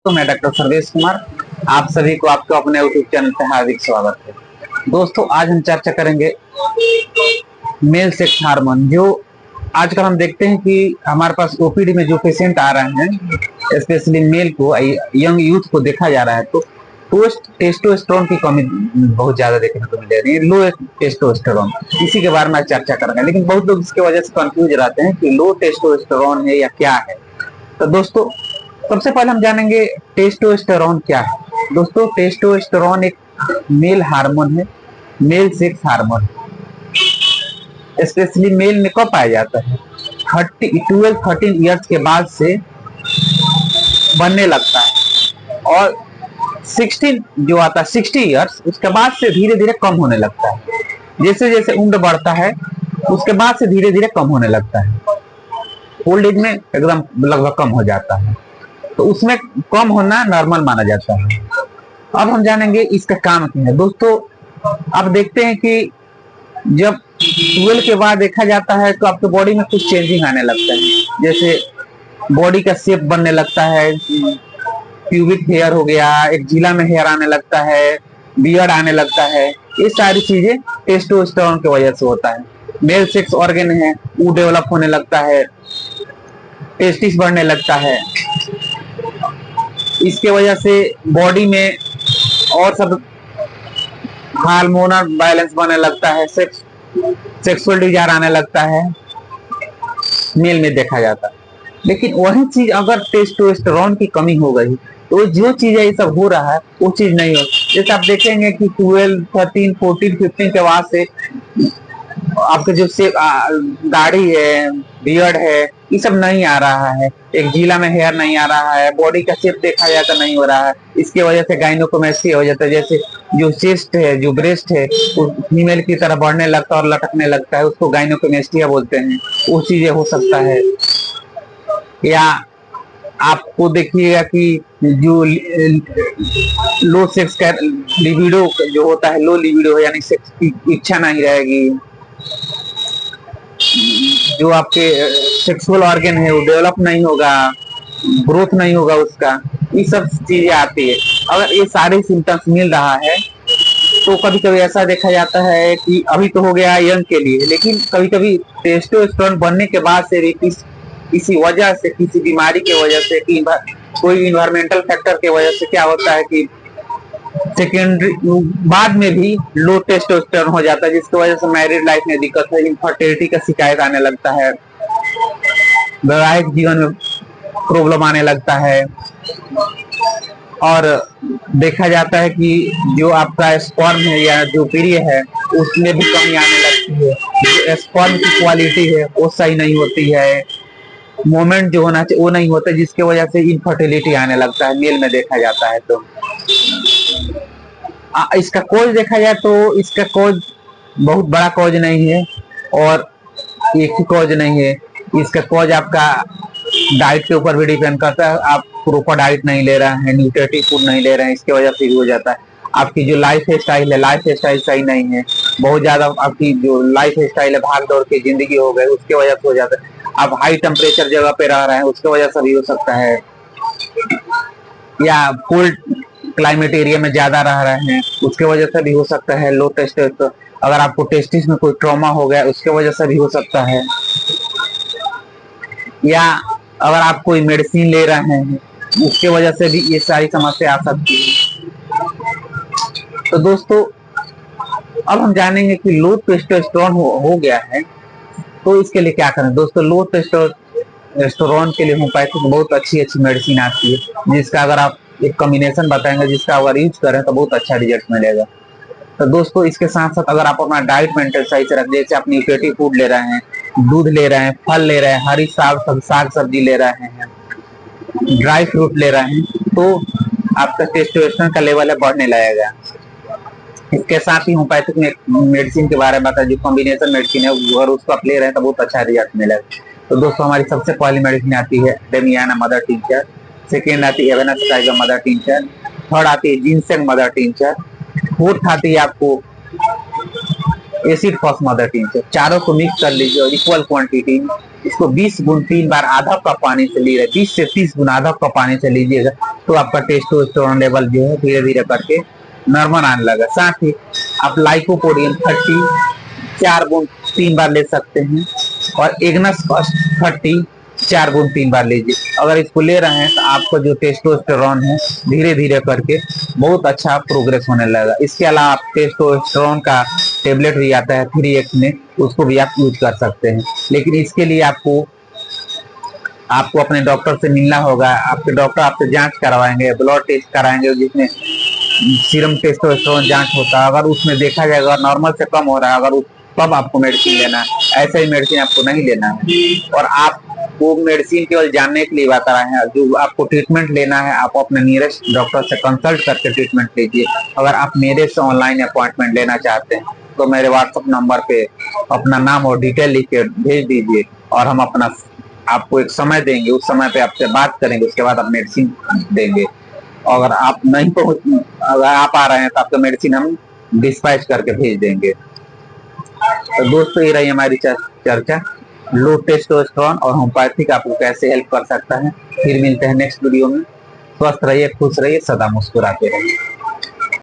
तो मैं डॉक्टर सर्वेश कुमार, आप सभी को आपके अपने यूट्यूब चैनल पे हार्दिक स्वागत है। दोस्तों, आज हम चर्चा करेंगे मेल सेक्स हार्मोन। जो आजकल हम देखते हैं कि हमारे पास ओपीडी में जो पेशेंट आ रहे हैं, स्पेशली मेल को, यंग यूथ को देखा जा रहा है, तो टेस्टोस्टेरोन की कमी बहुत ज्यादा देखने को मिल रही है। लो टेस्टोस्टेरोन, इसी के बारे में चर्चा करेंगे। लेकिन बहुत लोग इसके वजह से कंफ्यूज रहते हैं कि लो टेस्टोस्टेरोन है या क्या है। तो दोस्तों, सबसे पहले हम जानेंगे टेस्टोस्टेरोन क्या है। दोस्तों, टेस्टोस्टेरोन एक मेल हार्मोन है, male sex hormone. Specially male में कब पाया जाता है? 12-13 ईयर्स के बाद से बनने लगता है, और 16 जो आता है 60 ईयर्स, उसके बाद से धीरे धीरे कम होने लगता है। जैसे जैसे उम्र बढ़ता है उसके बाद से धीरे धीरे कम होने लगता है। ओल्ड एज में एकदम लगभग कम हो जाता है, तो उसमें कम होना नॉर्मल माना जाता है। अब हम जानेंगे इसका काम क्या है। दोस्तों, आप देखते हैं कि जब 12 के बाद देखा जाता है तो आपके बॉडी में कुछ चेंजिंग आने लगता है। जैसे बॉडी का शेप बनने लगता है, प्यूबिक हेयर हो गया, एक जिला में हेयर आने लगता है, बियर्ड आने लगता है। ये सारी चीजें टेस्टोस्टेरोन की वजह से होता है। मेल सेक्स ऑर्गन है वो डेवलप होने लगता है, टेस्टिस बढ़ने लगता है। इसके वजह से बॉडी में और सब हार्मोनल बैलेंस बनने लगता है, सेक्सुअल डिजायर आने लगता है, मेल में देखा जाता है। लेकिन वही चीज अगर टेस्टोस्टेरोन की कमी हो गई तो जो चीज ये सब हो रहा है वो चीज नहीं हो। जैसे आप देखेंगे कि 12, 13, 14, 15 के बाद से आपके जो से दाढ़ी है, बियर्ड है, ये सब नहीं आ रहा है, एक जिला में हेयर नहीं आ रहा है, बॉडी का शेप देखा जाए तो नहीं हो रहा है। इसके वजह से गायनोकोमेस्टिया हो जाता है। जैसे जो चेस्ट है, जो ब्रेस्ट है, वो फीमेल की तरह बढ़ने लगता है और लटकने लगता है, उसको गायनोकोमेस्टिया बोलते हैं। वो चीजें हो सकता है। या आपको देखिएगा कि जो लो सेक्स का लिबिडो जो होता है, लो लिबिडो, यानी सेक्स की इच्छा नहीं रहेगी। जो आपके सेक्सुअल ऑर्गन है वो डेवलप नहीं होगा, ग्रोथ नहीं होगा उसका, ये सब चीजें आती है। अगर ये सारे सिम्टम्स मिल रहा है तो कभी कभी ऐसा देखा जाता है कि अभी तो हो गया यंग के लिए, लेकिन कभी कभी टेस्टोस्टेरोन बनने के बाद से भी किसी वजह से, किसी बीमारी की वजह से, कोई इन्वायरमेंटल फैक्टर की वजह से क्या होता है कि सेकेंडरी बाद में भी लो टेस्टोस्टेरोन हो जाता है, जिसकी वजह से मैरिड लाइफ में दिक्कत है, इनफर्टिलिटी का शिकायत आने लगता है, वैवाहिक जीवन में प्रॉब्लम आने लगता है। और देखा जाता है कि जो आपका स्पर्म है या जो पीरियड है उसमें भी कमी आने लगती है। जो स्पर्म की क्वालिटी है वो सही नहीं होती है, मोमेंट जो होना चाहिए वो नहीं होता, जिसकी वजह से इनफर्टिलिटी आने लगता है, मेल में देखा जाता है। तो इसका कॉज देखा जाए तो इसका कॉज बहुत बड़ा कॉज नहीं है और एक ही कॉज नहीं है। इसका कॉज आपका डाइट के ऊपर भी डिपेंड करता है। आप प्रॉपर डाइट नहीं ले रहे हैं, न्यूट्रिटिव फूड नहीं ले रहे हैं, इसकी वजह से भी हो जाता है। आपकी जो लाइफ स्टाइल है, लाइफ स्टाइल सही नहीं है, बहुत ज्यादा आपकी जो लाइफ स्टाइल है, भाग दौड़ की जिंदगी हो गई, उसकी वजह से हो जाता है। आप हाई टेम्परेचर जगह पे रह रहे हैं, उसकी वजह से भी हो सकता है। या कोल्ड क्लाइमेट एरिया में ज्यादा रह रहे हैं, उसके वजह से भी हो सकता है लो टेस्टोस्टेरोन। अगर आपको टेस्टिस में कोई ट्रॉमा हो गया उसके वजह से भी हो सकता है। या अगर आप कोई मेडिसिन ले रहे हैं उसके वजह से भी ये सारी समस्या आ सकती है। तो दोस्तों, अब हम जानेंगे कि लो टेस्टोस्टेरोन हो गया है तो इसके लिए क्या करें। दोस्तों, लो टेस्टोस्टेरोन के लिए होम्योपैथिक बहुत अच्छी मेडिसिन आती है, जिसका अगर आप एक कॉम्बिनेशन बताएंगे, जिसका अगर यूज करें तो बहुत अच्छा रिजल्ट मिलेगा। तो दोस्तों, इसके साथ साथ अगर आप अपना डाइट मेंटेन सही से रखें, जैसे आप न्यूट्रिटिव फूड ले रहे हैं, दूध ले रहे हैं, फल ले रहे हैं, हरी साग सब्जी ले रहे हैं, ड्राई फ्रूट ले रहे हैं, तो आपका टेस्टोस्टेरोन का लेवल है बढ़ने लगेगा। इसके साथ ही होम्योपैथिक मेडिसिन के बारे में बताया, जो कॉम्बिनेशन मेडिसिन है, अगर उसको आप ले रहे हैं तो बहुत अच्छा रिजल्ट मिलेगा। तो दोस्तों, हमारी सबसे पहली मेडिसिन आती है डेमियाना मदर टिंचर, सेकेंड आती है एवेनस टाइगर मदर टिंचर, थर्ड आती है जिनसेंग मदर टिंचर, फोर्थ आती है आपको एसिड फॉस मदर टिंचर। चारों को मिक्स कर लीजिए और इक्वल क्वांटिटी में इसको 20 गुण 3 बार आधा कप पानी से लीजिए, 20 से 30 गुण आधा कप पानी से लीजिएगा तो आपका टेस्टोस्टेरोन लेवल जो है धीरे धीरे करके नॉर्मल आने लगा। साथ ही आप लाइकोपोडियम 30 4 बूंद 3 बार ले सकते हैं और एग्नस फर्स्ट 30 4 बूंद 3 बार लीजिए। अगर इसको ले रहे हैं तो आपका जो टेस्टोस्टेरोन है धीरे धीरे करके बहुत अच्छा प्रोग्रेस होने लगेगा। इसके अलावा आप टेस्टोस्टेरोन का टेबलेट भी आता है 3x में, उसको भी आप यूज कर सकते हैं। लेकिन इसके लिए आपको अपने डॉक्टर से मिलना होगा। आपके डॉक्टर आपसे जांच करवाएंगे, ब्लड टेस्ट कराएंगे जिसमें सीरम टेस्टोस्टेरोन जांच होता है। अगर उसमें देखा जाएगा नॉर्मल से कम हो रहा है, अगर तब आपको मेडिसिन लेना है। ऐसा ही मेडिसिन आपको नहीं लेना है। और आप वो मेडिसिन केवल जानने के लिए बता रहे हैं, जो आपको ट्रीटमेंट लेना है आप अपने नियरेस्ट डॉक्टर से कंसल्ट करके ट्रीटमेंट लीजिए। अगर आप मेरे से ऑनलाइन अपॉइंटमेंट लेना चाहते हैं तो मेरे व्हाट्सएप नंबर पे अपना नाम और डिटेल लिख के भेज दीजिए और हम आपको एक समय देंगे, उस समय पे आपसे बात करेंगे, उसके बाद आप मेडिसिन देंगे। अगर आप नहीं पहुंच अगर आप आ रहे हैं तो आपका मेडिसिन हम डिस्पैच करके भेज देंगे। तो दोस्तों ये रही हमारी चर्चा लो टेस्टोस्टेरोन और होम्योपैथिक आपको कैसे हेल्प कर सकता है। फिर मिलते हैं नेक्स्ट वीडियो में। स्वस्थ रहिए, खुश रहिए, सदा मुस्कुराते रहिए।